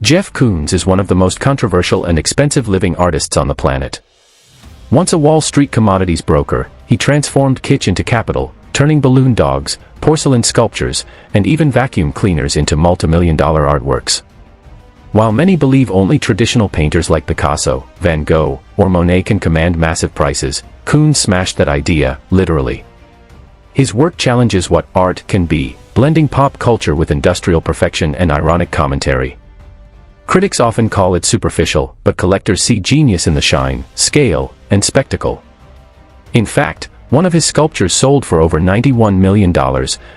Jeff Koons is one of the most controversial and expensive living artists on the planet. Once a Wall Street commodities broker, he transformed kitsch into capital, turning balloon dogs, porcelain sculptures, and even vacuum cleaners into multi-million-dollar artworks. While many believe only traditional painters like Picasso, Van Gogh, or Monet can command massive prices, Koons smashed that idea, literally. His work challenges what art can be, blending pop culture with industrial perfection and ironic commentary. Critics often call it superficial, but collectors see genius in the shine, scale, and spectacle. In fact, one of his sculptures sold for over $91 million,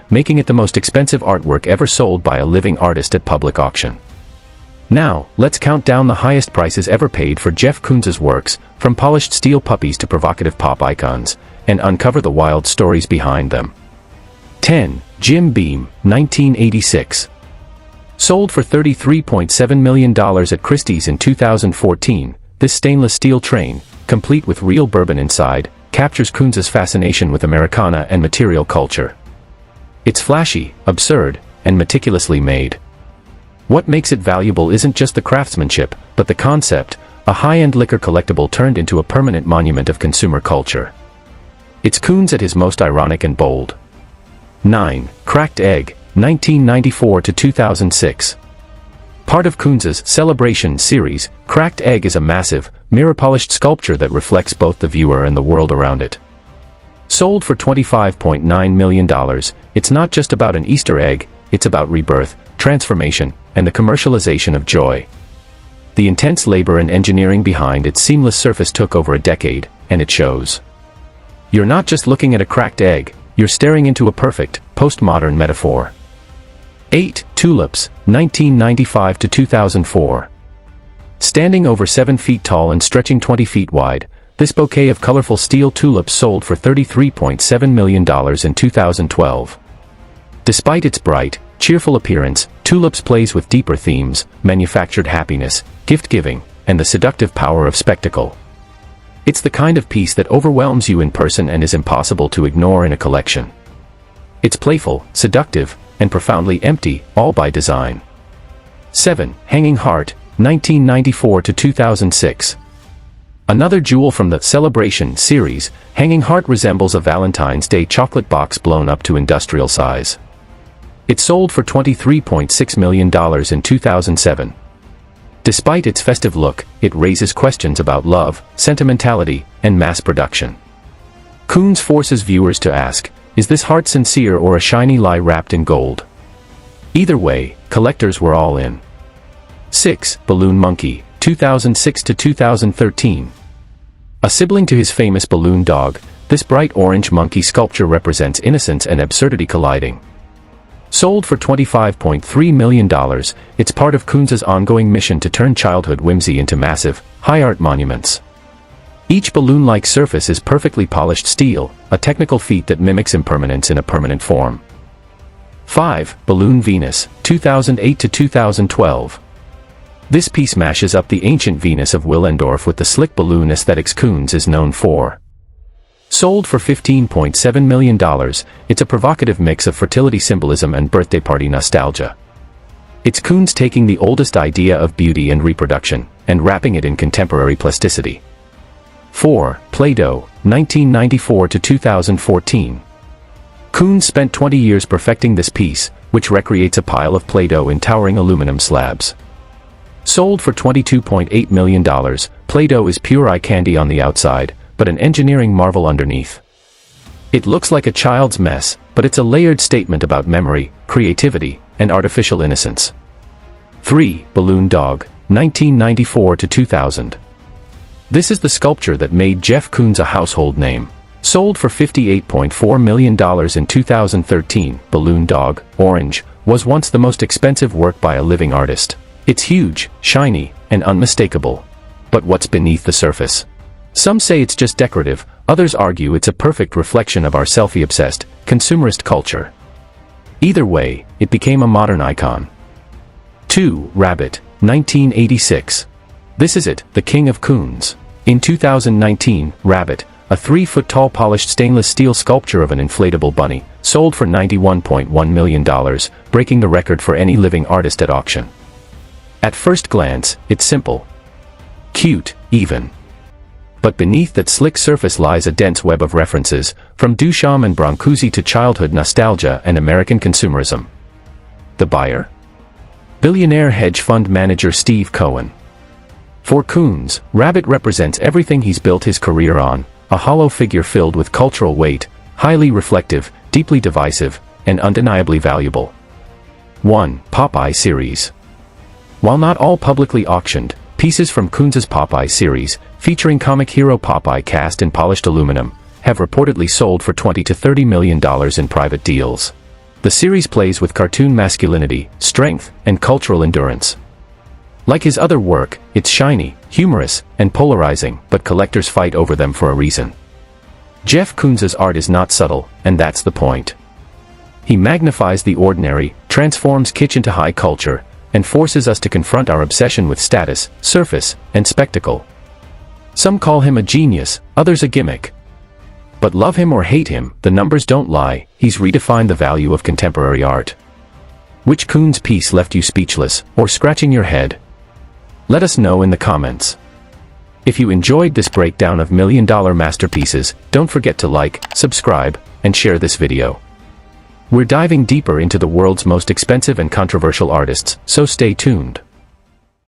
making it the most expensive artwork ever sold by a living artist at public auction. Now, let's count down the highest prices ever paid for Jeff Koons's works, from polished steel puppies to provocative pop icons, and uncover the wild stories behind them. 10. Jim Beam, 1986. Sold for $33.7 million at Christie's in 2014, this stainless steel train, complete with real bourbon inside, captures Koons's fascination with Americana and material culture. It's flashy, absurd, and meticulously made. What makes it valuable isn't just the craftsmanship, but the concept, a high-end liquor collectible turned into a permanent monument of consumer culture. It's Koons at his most ironic and bold. 9. Cracked Egg, 1994 to 2006. Part of Koons's Celebration series, Cracked Egg is a massive, mirror-polished sculpture that reflects both the viewer and the world around it. Sold for $25.9 million, it's not just about an Easter egg, it's about rebirth, transformation, and the commercialization of joy. The intense labor and engineering behind its seamless surface took over a decade, and it shows. You're not just looking at a cracked egg, you're staring into a perfect, postmodern metaphor. 8. Tulips, 1995 to 2004. Standing over 7 feet tall and stretching 20 feet wide, this bouquet of colorful steel tulips sold for $33.7 million in 2012. Despite its bright, cheerful appearance, Tulips plays with deeper themes, manufactured happiness, gift-giving, and the seductive power of spectacle. It's the kind of piece that overwhelms you in person and is impossible to ignore in a collection. It's playful, seductive, and profoundly empty, all by design. 7. Hanging Heart, 1994 to 2006. Another jewel from the Celebration series, Hanging Heart resembles a Valentine's Day chocolate box blown up to industrial size. It sold for $23.6 million in 2007. Despite its festive look, it raises questions about love, sentimentality, and mass production. Koons forces viewers to ask, is this heart sincere or a shiny lie wrapped in gold? Either way, collectors were all in. 6. Balloon Monkey, 2006 to 2013. A sibling to his famous balloon dog, this bright orange monkey sculpture represents innocence and absurdity colliding. Sold for $25.3 million, it's part of Koons's ongoing mission to turn childhood whimsy into massive, high-art monuments. Each balloon-like surface is perfectly polished steel, a technical feat that mimics impermanence in a permanent form. 5. Balloon Venus, 2008 to 2012. This piece mashes up the ancient Venus of Willendorf with the slick balloon aesthetics Koons is known for. Sold for $15.7 million, it's a provocative mix of fertility symbolism and birthday party nostalgia. It's Koons taking the oldest idea of beauty and reproduction, and wrapping it in contemporary plasticity. 4. Play-Doh, 1994 to 2014. Koons spent 20 years perfecting this piece, which recreates a pile of Play-Doh in towering aluminum slabs. Sold for $22.8 million, Play-Doh is pure eye candy on the outside, but an engineering marvel underneath. It looks like a child's mess, but it's a layered statement about memory, creativity, and artificial innocence. 3. Balloon Dog, 1994 to 2000. This is the sculpture that made Jeff Koons a household name. Sold for $58.4 million in 2013, Balloon Dog, Orange, was once the most expensive work by a living artist. It's huge, shiny, and unmistakable. But what's beneath the surface? Some say it's just decorative, others argue it's a perfect reflection of our selfie-obsessed, consumerist culture. Either way, it became a modern icon. 2. Rabbit, 1986. This is it, the king of Koons. In 2019, Rabbit, a 3-foot-tall polished stainless steel sculpture of an inflatable bunny, sold for $91.1 million, breaking the record for any living artist at auction. At first glance, it's simple. Cute, even. But beneath that slick surface lies a dense web of references, from Duchamp and Brancusi to childhood nostalgia and American consumerism. The buyer? Billionaire hedge fund manager Steve Cohen. For Koons, Rabbit represents everything he's built his career on, a hollow figure filled with cultural weight, highly reflective, deeply divisive, and undeniably valuable. 1. Popeye series. While not all publicly auctioned, pieces from Koons's Popeye series, featuring comic hero Popeye cast in polished aluminum, have reportedly sold for $20 to $30 million in private deals. The series plays with cartoon masculinity, strength, and cultural endurance. Like his other work, it's shiny, humorous, and polarizing, but collectors fight over them for a reason. Jeff Koons's art is not subtle, and that's the point. He magnifies the ordinary, transforms kitsch into high culture, and forces us to confront our obsession with status, surface, and spectacle. Some call him a genius, others a gimmick. But love him or hate him, the numbers don't lie, he's redefined the value of contemporary art. Which Koons piece left you speechless, or scratching your head? Let us know in the comments. If you enjoyed this breakdown of million-dollar masterpieces, don't forget to like, subscribe, and share this video. We're diving deeper into the world's most expensive and controversial artists, so stay tuned.